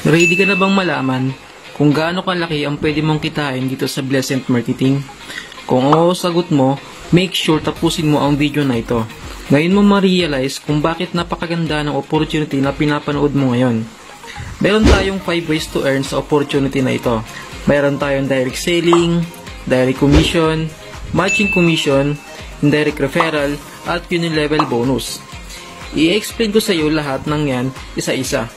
Ready ka na bang malaman kung gaano kalaki ang pwede mong kitain dito sa Blessent Marketing? Kung oo sagot mo, make sure tapusin mo ang video na ito. Ngayon mo ma-realize kung bakit napakaganda ng opportunity na pinapanood mo ngayon. Meron tayong 5 ways to earn sa opportunity na ito. Meron tayong direct selling, direct commission, matching commission, indirect referral, at unilevel bonus. I-explain ko sa iyo lahat ng yan isa-isa.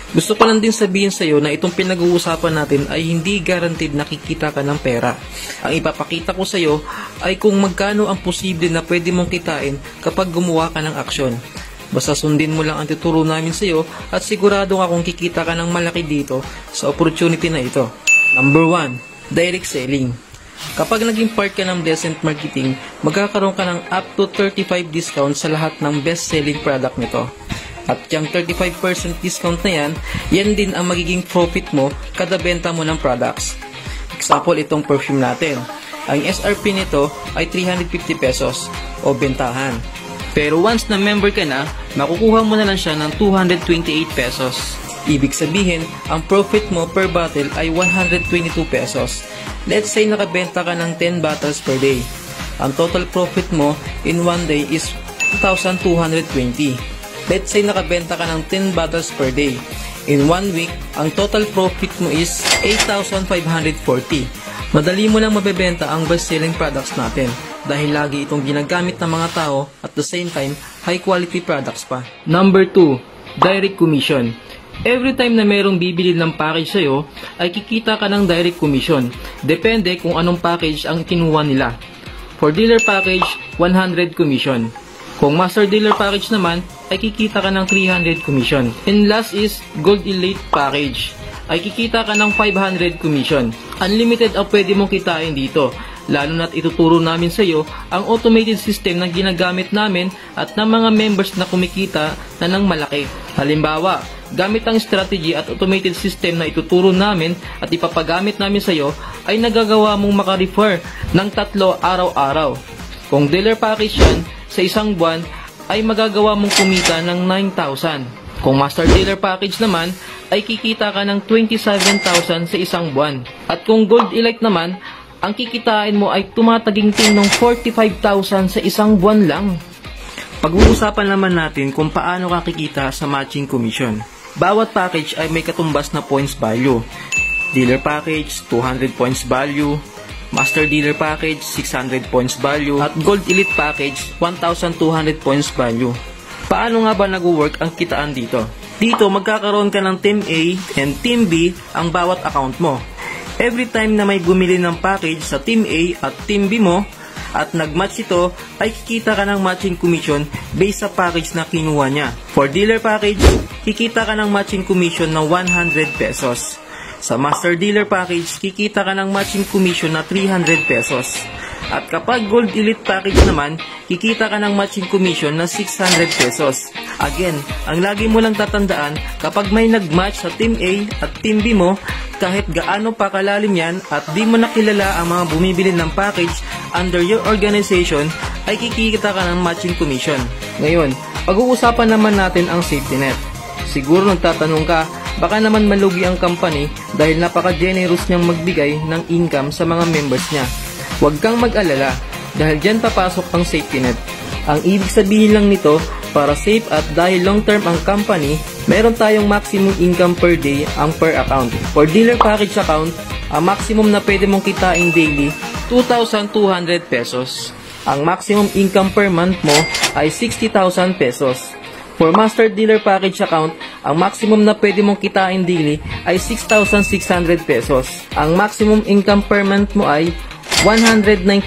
Gusto ko lang din sabihin sa iyo na itong pinag-uusapan natin ay hindi guaranteed na kikita ka ng pera. Ang ipapakita ko sa iyo ay kung magkano ang posible na pwede mong kitain kapag gumawa ka ng aksyon. Basta sundin mo lang ang tuturo namin sa iyo at sigurado ka kung kikita ka ng malaki dito sa opportunity na ito. Number 1, direct selling. Kapag naging part ka ng Blessent Marketing, magkakaroon ka ng up to 35 discount sa lahat ng best-selling product nito. At yung 35% discount na yan din ang magiging profit mo kada benta mo ng products. Example, itong perfume natin. Ang SRP nito ay 350 pesos o bentahan. Pero once na member ka na, makukuha mo na lang siya ng 228 pesos. Ibig sabihin, ang profit mo per bottle ay 122 pesos. Let's say nakabenta ka ng 10 bottles per day. Ang total profit mo in one day is 1,220. Let's say nakabenta ka ng 10 bottles per day. In 1 week, ang total profit mo is 8,540. Madali mo lang mabebenta ang best-selling products natin dahil lagi itong ginagamit ng mga tao at the same time, high-quality products pa. Number 2, direct commission. Every time na merong bibili ng package sa'yo, ay kikita ka ng direct commission. Depende kung anong package ang kinuha nila. For dealer package, 100 commission. Kung master dealer package naman, ay kikita ka ng 300 commission. And last is Gold Elite package. Ay kikita ka ng 500 commission. Unlimited ang pwede mong kitain dito. Lalo na't ituturo namin sa iyo ang automated system na ginagamit namin at ng mga members na kumikita na ng malaki. Halimbawa, gamit ang strategy at automated system na ituturo namin at ipapagamit namin sa iyo, ay nagagawa mong maka-refer ng 3 araw-araw. Kung dealer package yan, sa isang buwan ay magagawa mong kumita ng 9,000. Kung master dealer package naman, ay kikita ka ng 27,000 sa isang buwan. At kung Gold Elite naman, ang kikitain mo ay tumataginting ng 45,000 sa isang buwan lang. Pag-uusapan naman natin kung paano ka kikita sa matching commission. Bawat package ay may katumbas na points value. Dealer package, 200 points value. Master dealer package, 600 points value. At Gold Elite package, 1,200 points value. Paano nga ba nag-work ang kitaan dito? Dito, magkakaroon ka ng Team A and Team B ang bawat account mo. Every time na may bumili ng package sa Team A at Team B mo at nag-match ito, ay kikita ka ng matching commission based sa package na kinuha niya. For dealer package, kikita ka ng matching commission na 100 pesos. Sa master dealer package, kikita ka ng matching commission na 300 pesos. At kapag Gold Elite package naman, kikita ka ng matching commission na 600 pesos. Again, ang lagi mo lang tatandaan, kapag may nag-match sa Team A at Team B mo, kahit gaano pa kalalim yan at di mo nakilala ang mga bumibili ng package under your organization, ay kikita ka ng matching commission. Ngayon, pag-uusapan naman natin ang safety net. Siguro nagtatanong ka, baka naman malugi ang company dahil napaka-generous niyang magbigay ng income sa mga members niya. Huwag kang mag-alala dahil dyan papasok ang safety net. Ang ibig sabihin lang nito, para safe at dahil long-term ang company, meron tayong maximum income per day ang per account. For dealer package account, ang maximum na pwede mong kitain daily, 2,200 pesos. Ang maximum income per month mo ay 60,000 pesos. For master dealer package account, ang maximum na pwede mong kitain daily ay 6,600 pesos. Ang maximum income per month mo ay 198,000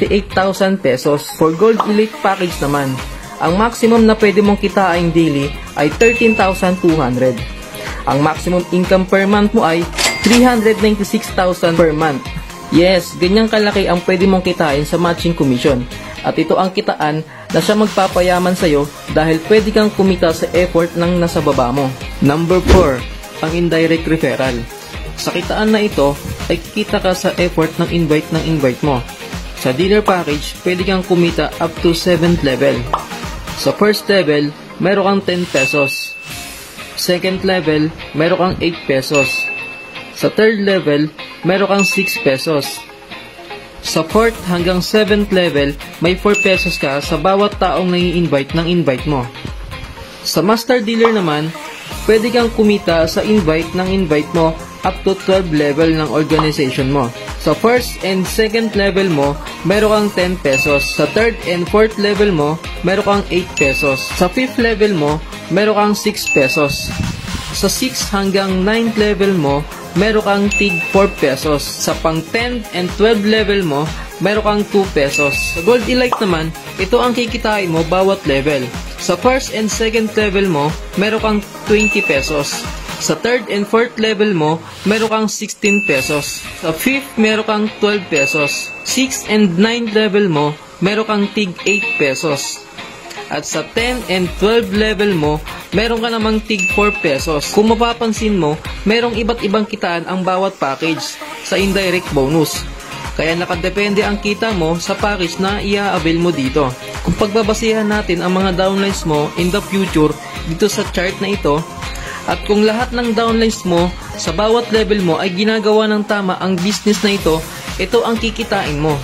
pesos. For Gold Elite package naman, ang maximum na pwede mong kitain daily ay 13,200. Ang maximum income per month mo ay 396,000 per month. Yes, ganyang kalaki ang pwede mong kitain sa matching commission. At ito ang kitaan na siya magpapayaman sa'yo dahil pwede kang kumita sa effort ng nasa baba mo. Number 4, ang indirect referral. Sa kitaan na ito, ay kikita ka sa effort ng invite mo. Sa dealer package, pwede kang kumita up to 7th level. Sa first level, meron kang 10 pesos. Second level, meron kang 8 pesos. Sa 3rd level, meron kang 6 pesos. Sa 4th hanggang 7th level, may 4 pesos ka sa bawat taong nai-invite ng invite mo. Sa master dealer naman, pwede kang kumita sa invite ng invite mo up to 12 level ng organization mo. Sa 1st and 2nd level mo, meron kang 10 pesos. Sa 3rd and 4th level mo, meron kang 8 pesos. Sa 5th level mo, meron kang 6 pesos. Sa 6 hanggang 9th level mo, meron kang tig 4 pesos. Sa pang 10 and 12 level mo, meron kang 2 pesos. Sa Gold Elite naman, ito ang kikitain mo bawat level. Sa 1st and 2nd level mo, meron kang 20 pesos. Sa 3rd and 4th level mo, meron kang 16 pesos. Sa 5th, meron kang 12 pesos. 6th and 9th level mo, meron kang tig 8 pesos. At sa 10 and 12 level mo, meron ka namang tig 4 pesos. Kung mapapansin mo, merong iba't ibang kitaan ang bawat package sa indirect bonus. Kaya nakadepende ang kita mo sa package na i-avail mo dito. Kung pagbabasihan natin ang mga downlines mo in the future dito sa chart na ito, at kung lahat ng downlines mo sa bawat level mo ay ginagawa ng tama ang business na ito ang kikitain mo.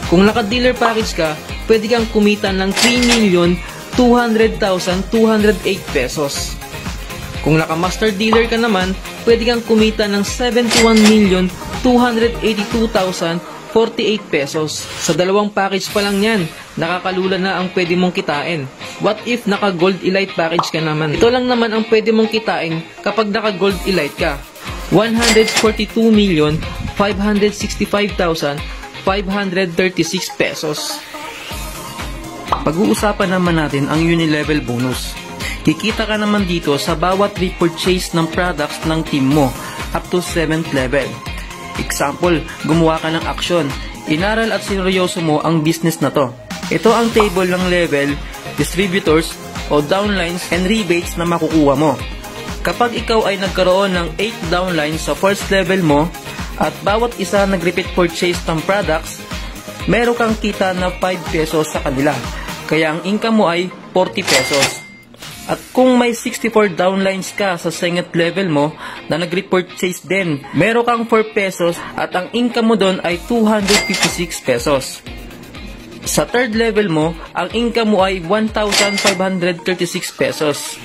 Kung naka-dealer package ka, pwede kang kumita ng 3,200,208 pesos. Kung naka-master dealer ka naman, pwede kang kumita ng 71,282,048 pesos. Sa dalawang package pa lang yan, nakakalula na ang pwede mong kitain. What if naka-Gold Elite package ka naman? Ito lang naman ang pwede mong kitain kapag naka-Gold Elite ka. 142,565,536 pesos. Pag-uusapan naman natin ang Unilevel bonus. Kikita ka naman dito sa bawat repurchase ng products ng team mo up to 7th level. Example, gumawa ka ng aksyon. Inaral at sineryoso mo ang business na to. Ito ang table ng level, distributors, o downlines and rebates na makukuha mo. Kapag ikaw ay nagkaroon ng 8 downlines sa first level mo at bawat isa nag-repeat purchase ng products, meron kang kita na 5 pesos sa kanila. Kaya ang income mo ay 40 pesos. At kung may 64 downlines ka sa second level mo na nag-repurchase din, meron kang 4 pesos at ang income mo doon ay 256 pesos. Sa third level mo, ang income mo ay 1,536 pesos.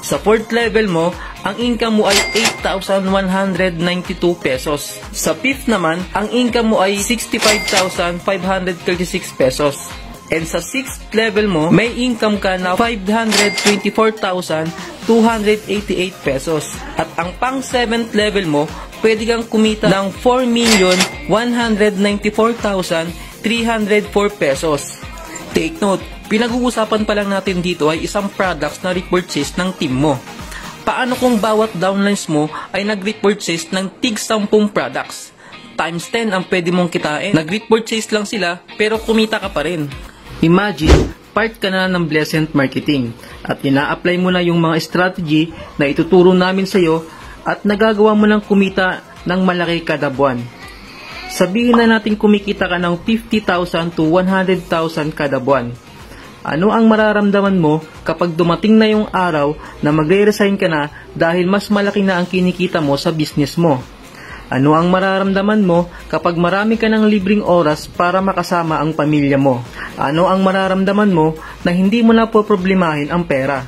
Sa fourth level mo, ang income mo ay 8,192 pesos. Sa fifth naman, ang income mo ay 65,536 pesos. And sa 6th level mo, may income ka na 524,288 pesos. At ang pang 7th level mo, pwede kang kumita ng 4,194,304 pesos. Take note, pinag-uusapan pa lang natin dito ay isang products na repurchase ng team mo. Paano kung bawat downlines mo ay nag-repurchase ng tig 10 products? Times 10 ang pwede mong kitain. Nag-repurchase lang sila pero kumita ka pa rin. Imagine, part ka na ng Blessent Marketing at ina-apply mo na yung mga strategy na ituturo namin sa iyo at nagagawa mo ng kumita ng malaki kada buwan. Sabihin na natin kumikita ka ng 50,000 to 100,000 kada buwan. Ano ang mararamdaman mo kapag dumating na yung araw na magre-resign ka na dahil mas malaki na ang kinikita mo sa business mo? Ano ang mararamdaman mo kapag marami ka ng libreng oras para makasama ang pamilya mo? Ano ang mararamdaman mo na hindi mo na poproblemahin ang pera?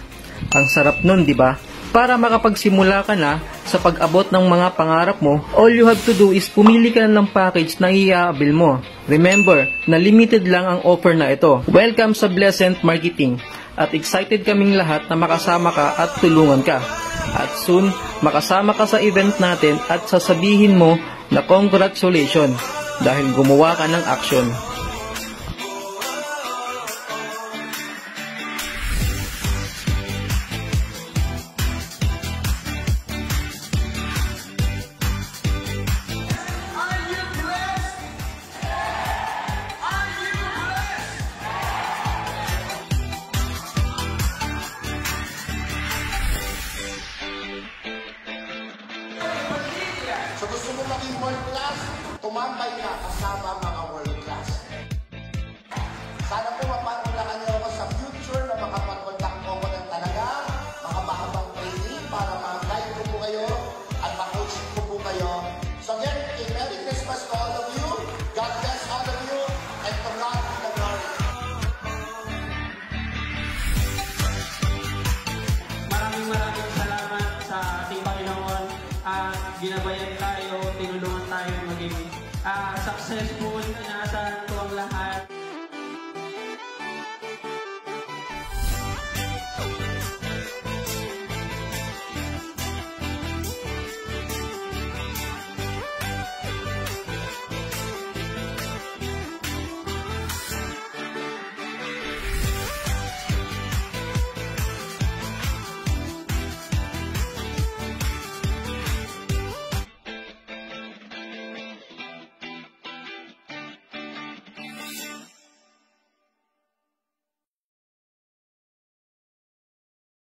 Ang sarap nun, di ba? Para makapagsimula ka na sa pag-abot ng mga pangarap mo, all you have to do is pumili ka ng package na i-avail mo. Remember, na limited lang ang offer na ito. Welcome sa Blessent Marketing at excited kaming lahat na makasama ka at tulungan ka. At soon, makasama ka sa event natin at sasabihin mo na congratulations dahil gumawa ka ng action. So gusto mo maging world class, tumambay ka kasama mga world class. Sana po mapatulakan niyo ako sa future na makapag-contact ko ng talaga, makabahabang training para ma-guide ko po kayo at ma-coaching ko po kayo ginabayan tayo, tinulungan tayo maging successful.